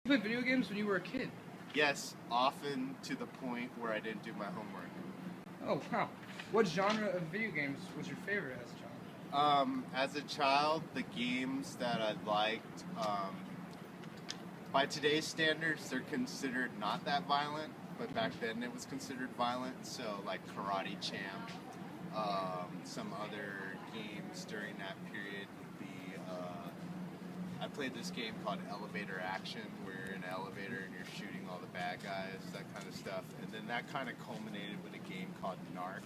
You played video games when you were a kid? Yes, often to the point where I didn't do my homework. Oh, wow. What genre of video games was your favorite as a child? As a child, the games that I liked, by today's standards, they're considered not that violent, but back then it was considered violent. So, like Karate Champ, some other games during that period would be, I played this game called Elevator Action, where you're in an elevator and you're shooting all the bad guys, that kind of stuff. And then that kind of culminated with a game called Narc,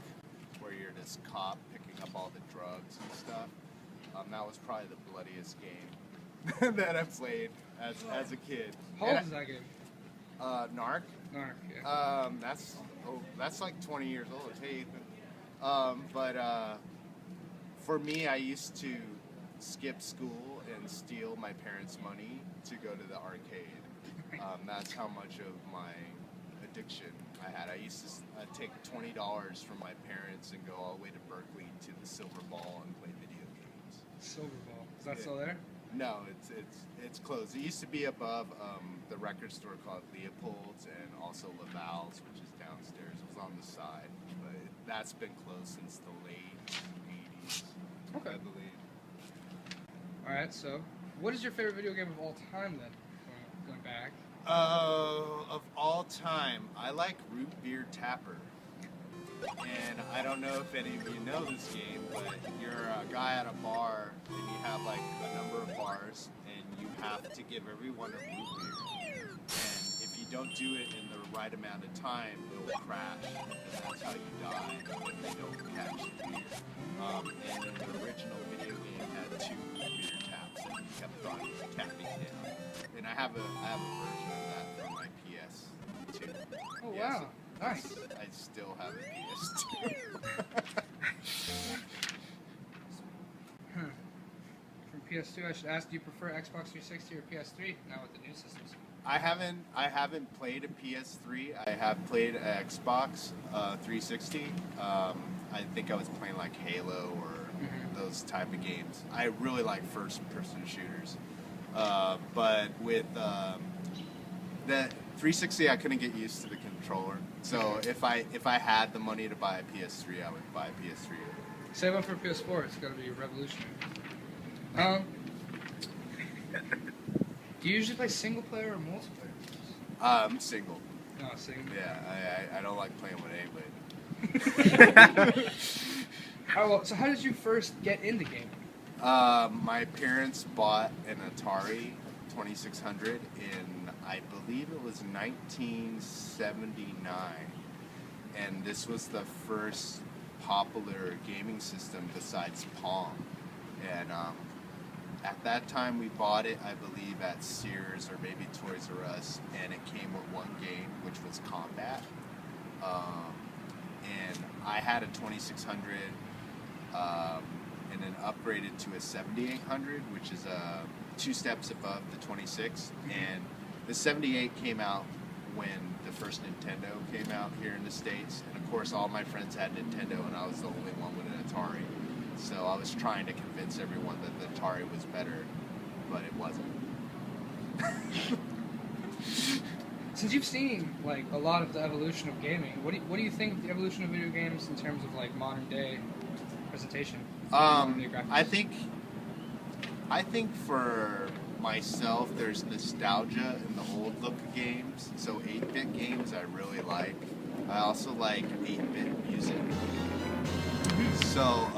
where you're this cop picking up all the drugs and stuff. That was probably the bloodiest game that I played as a kid. How old is that game? Narc? Narc, yeah. That's like 20 years old. Hey, Ethan. For me, I used to skip school and steal my parents' money to go to the arcade. That's how much of my addiction I had. I used to take $20 from my parents and go all the way to Berkeley to the Silver Ball and play video games. Silver Ball. Is that still there? No, it's closed. It used to be above the record store called Leopold's and also Laval's, which is downstairs. It was on the side, but that's been closed since the late 80s, I believe. All right, so what is your favorite video game of all time then? Going back. Of all time, I like Root Beer Tapper. And I don't know if any of you know this game, but you're a guy at a bar and you have like a number of bars and you have to give everyone a root beer. And if you don't do it in the right amount of time, it'll crash. And that's how you die if they don't catch the beer. And the original video game had 2 beer taps and you kept on tapping down. And I have a version of that for my PS2. Oh, wow. Nice. I still have a PS2. From PS2, I should ask, do you prefer Xbox 360 or PS3 now with the new systems? I haven't played a PS3. I have played an Xbox 360. I think I was playing like Halo or those type of games. I really like first-person shooters. But with the 360, I couldn't get used to the controller. So if I had the money to buy a PS3, I would buy a PS3. Save up for PS4. It's got to be revolutionary. Do you usually play single player or multiplayer? Single. Oh, single. Yeah, I don't like playing with anybody. So how did you first get into gaming? My parents bought an Atari 2600 in, I believe it was 1979, and this was the first popular gaming system besides Pong. And at that time we bought it, I believe, at Sears or maybe Toys R Us, and it came with one game, which was Combat. And I had a 2600 and then upgraded to a 7800, which is 2 steps above the 26. And the 78 came out when the first Nintendo came out here in the States. And of course all my friends had Nintendo and I was the only one with an Atari. So I was trying to convince everyone that the Atari was better, but it wasn't. Since you've seen like a lot of the evolution of gaming, what do you think of the evolution of video games in terms of like modern day presentation? I think for myself, there's nostalgia in the old look of games. So 8-bit games I really like. I also like 8-bit music. So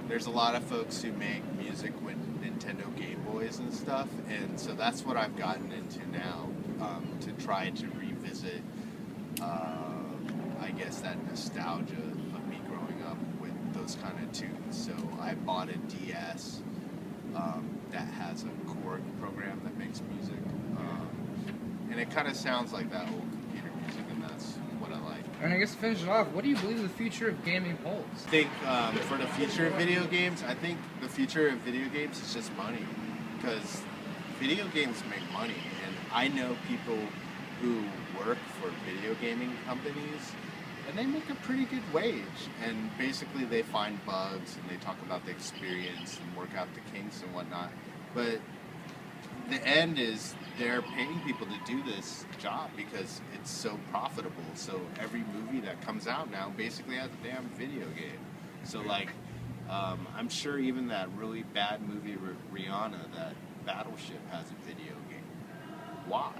there's a lot of folks who make music with Nintendo Game Boys and stuff, and so that's what I've gotten into now, to try to revisit, I guess, that nostalgia of me growing up with those kind of tunes. So I bought a DS that has a chord program that makes music, and it kind of sounds like that old computer music, and that's what I like. And I guess to finish it off, what do you believe the future of gaming holds? I think for the future of video games, I think the future of video games is just money, because video games make money, and I know people who work for video gaming companies, and they make a pretty good wage, and basically they find bugs and they talk about the experience and work out the kinks and whatnot, but the end is they're paying people to do this job because it's so profitable. So every movie that comes out now basically has a damn video game. So like, I'm sure even that really bad movie Rihanna, that Battleship, has a video game. Why?